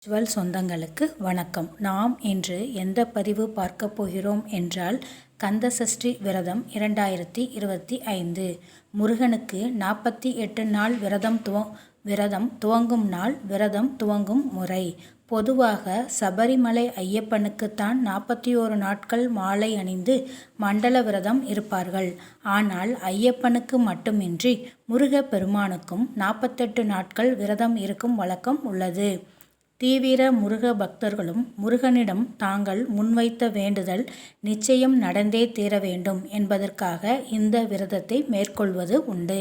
சொந்தங்களுக்கு வணக்கம். நாம் இன்று எந்த பதிவு பார்க்க போகிறோம் என்றால் கந்தசஷ்டி விரதம் 2025. முருகனுக்கு 48 நாள் விரதம் துவங்கும் நாள், விரதம் துவங்கும் முறை. பொதுவாக சபரிமலை ஐயப்பனுக்குத்தான் 41 நாட்கள் மாலை அணிந்து மண்டல விரதம் இருப்பார்கள். ஆனால் ஐயப்பனுக்கு மட்டுமின்றி முருகப்பெருமானுக்கும் 48 நாட்கள் விரதம் இருக்கும் வழக்கம் உள்ளது. தீவிர முருக பக்தர்களும் முருகனிடம் தாங்கள் முன்வைத்த வேண்டுதல் நிச்சயம் நடந்தே தீர வேண்டும் என்பதற்காக இந்த விரதத்தை மேற்கொள்வது உண்டு.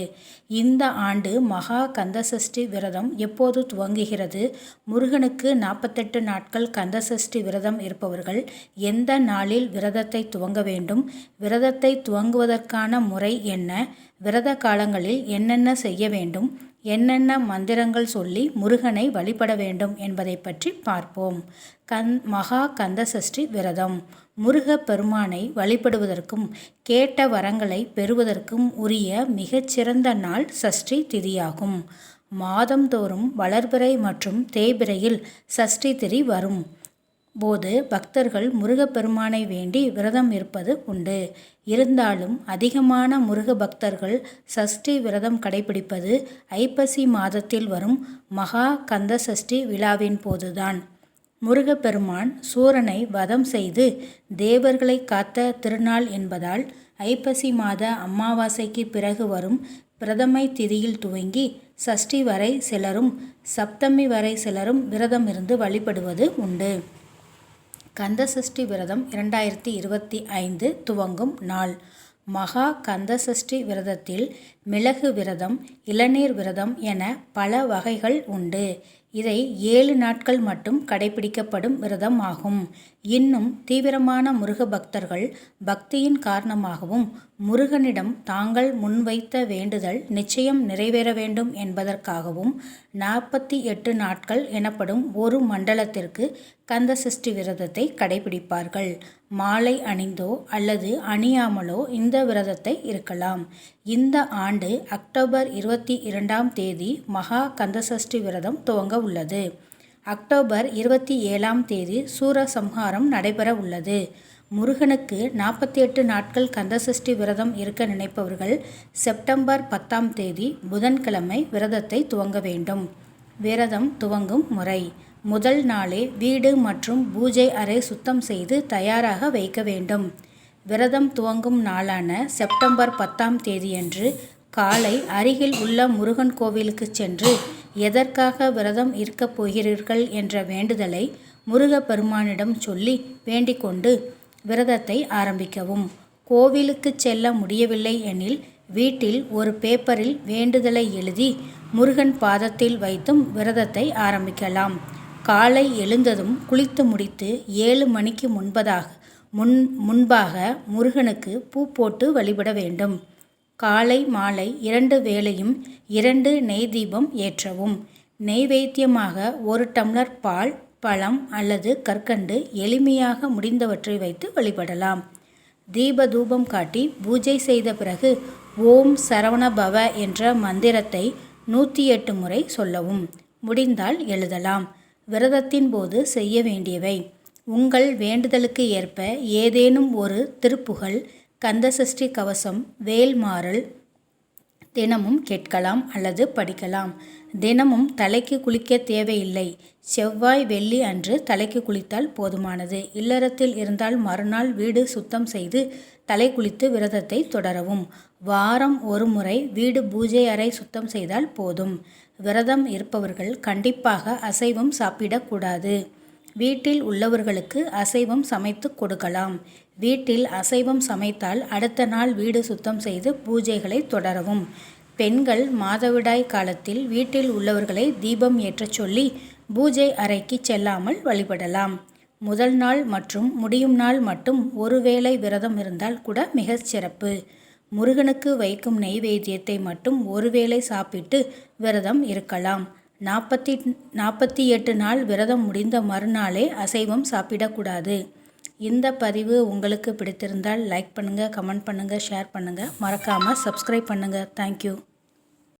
இந்த ஆண்டு மகா கந்தசஷ்டி விரதம் எப்போது துவங்குகிறது? முருகனுக்கு 48 நாட்கள் கந்தசஷ்டி விரதம் இருப்பவர்கள் எந்த நாளில் விரதத்தை துவங்க வேண்டும்? விரதத்தை துவங்குவதற்கான முறை என்ன? விரத காலங்களில் என்னென்ன செய்ய வேண்டும்? என்னென்ன மந்திரங்கள் சொல்லி முருகனை வழிபட வேண்டும் என்பதை பற்றி பார்ப்போம். மகா கந்தசஷ்டி விரதம் முருக பெருமானை வழிபடுவதற்கும் கேட்ட வரங்களை பெறுவதற்கும் உரிய மிகச்சிறந்த நாள் சஷ்டி திதியாகும். மாதந்தோறும் வளர்பிறை மற்றும் தேய்பிறையில் சஷ்டி திதி வரும் போது பக்தர்கள் முருகப்பெருமானை வேண்டி விரதம் இருப்பது உண்டு. இருந்தாலும் அதிகமான முருக பக்தர்கள் சஷ்டி விரதம் கடைபிடிப்பது ஐப்பசி மாதத்தில் வரும் மகா கந்த சஷ்டி விழாவின் போதுதான். முருகப்பெருமான் சூரனை வதம் செய்து தேவர்களை காத்த திருநாள் என்பதால் ஐப்பசி மாத அமாவாசைக்கு பிறகு வரும் பிரதமை திதியில் துவங்கி சஷ்டி வரை சிலரும் சப்தமி வரை சிலரும் விரதம் இருந்து வழிபடுவது உண்டு. கந்தசஷ்டி விரதம் 2025 துவங்கும் நாள். மகா கந்தசஷ்டி விரதத்தில் மிளகு விரதம், இளநீர் விரதம் என பல வகைகள் உண்டு. இதை 7 நாட்கள் மட்டும் கடைபிடிக்கப்படும் விரதம் ஆகும். இன்னும் தீவிரமான முருக பக்தர்கள் பக்தியின் காரணமாகவும் முருகனிடம் தாங்கள் முன்வைத்த வேண்டுதல் நிச்சயம் நிறைவேற வேண்டும் என்பதற்காகவும் 48 நாட்கள் எனப்படும் ஒரு மண்டலத்திற்கு கந்தசஷ்டி விரதத்தை கடைபிடிப்பார்கள். மாலை அணிந்தோ அல்லது அணியாமலோ இந்த விரதத்தை இருக்கலாம். இந்த ஆண்டு அக்டோபர் 22ஆம் தேதி மகா கந்தசஷ்டி விரதம் துவங்க உள்ளது. அக்டோபர் 27ஆம் தேதி சூரசம்ஹாரம் நடைபெற உள்ளது. முருகனுக்கு 48 நாட்கள் கந்தசஷ்டி விரதம் இருக்க நினைப்பவர்கள் செப்டம்பர் 10ஆம் தேதி புதன்கிழமை விரதத்தை துவங்க வேண்டும். விரதம் துவங்கும் முறை. முதல் நாளே வீடு மற்றும் பூஜை அறை சுத்தம் செய்து தயாராக வைக்க வேண்டும். விரதம் துவங்கும் நாளான செப்டம்பர் 10ஆம் தேதியன்று காலை அருகில் உள்ள முருகன் கோவிலுக்கு சென்று எதற்காக விரதம் இருக்கப் போகிறீர்கள் என்ற வேண்டுதலை முருகப்பெருமானிடம் சொல்லி வேண்டிக்கொண்டு விரதத்தை ஆரம்பிக்கவும். கோவிலுக்கு செல்ல முடியவில்லை எனில் வீட்டில் ஒரு பேப்பரில் வேண்டுதலை எழுதி முருகன் பாதத்தில் வைத்தும் விரதத்தை ஆரம்பிக்கலாம். காலை எழுந்ததும் குளித்து முடித்து 7 மணிக்கு முன்பாக முருகனுக்கு பூ போட்டு வழிபட வேண்டும். காலை மாலை 2 வேளையும் 2 நெய் தீபம் ஏற்றவும். நெய்வேத்தியமாக 1 டம்ளர் பால், பழம் அல்லது கற்கண்டு எளிமையாக முடிந்தவற்றை வைத்து வழிபடலாம். தீப தூபம் காட்டி பூஜை செய்த பிறகு ஓம் சரவண பவ என்ற மந்திரத்தை 108 முறை சொல்லவும். முடிந்தால் எழுதலாம். விரதத்தின் போது செய்ய வேண்டியவை: உங்கள் வேண்டுதலுக்கு ஏற்ப ஏதேனும் ஒரு திருப்புகழ், கந்தசஷ்டி கவசம், வேல்மாறல் தினமும் கேட்கலாம் அல்லது படிக்கலாம். தினமும் தலைக்கு குளிக்க தேவையில்லை. செவ்வாய் வெள்ளி அன்று தலைக்கு குளித்தால் போதுமானது. இல்லறத்தில் இருந்தால் மறுநாள் வீடு சுத்தம் செய்து தலை குளித்து விரதத்தை தொடரவும். வாரம் ஒரு முறை வீடு பூஜை அறை சுத்தம் செய்தால் போதும். விரதம் இருப்பவர்கள் கண்டிப்பாக அசைவம் சாப்பிடக்கூடாது. வீட்டில் உள்ளவர்களுக்கு அசைவம் சமைத்து கொடுக்கலாம். வீட்டில் அசைவம் சமைத்தால் அடுத்த நாள் வீடு சுத்தம் செய்து பூஜைகளை தொடரவும். பெண்கள் மாதவிடாய் காலத்தில் வீட்டில் உள்ளவர்களை தீபம் ஏற்றச் சொல்லி பூஜை அறைக்கு செல்லாமல் வழிபடலாம். முதல் நாள் மற்றும் முடியும் நாள் மட்டும் ஒருவேளை விரதம் இருந்தால் கூட மிகச் சிறப்பு. முருகனுக்கு வைக்கும் நெய்வேத்தியத்தை மட்டும் ஒருவேளை சாப்பிட்டு விரதம் இருக்கலாம். 48 நாள் விரதம் முடிந்த மறுநாளே அசைவம் சாப்பிடக்கூடாது. இந்த பதிவு உங்களுக்கு பிடித்திருந்தால் லைக் பண்ணுங்கள், கமெண்ட் பண்ணுங்கள், ஷேர் பண்ணுங்கள். மறக்காமல் சப்ஸ்கிரைப் பண்ணுங்கள். தேங்க்யூ.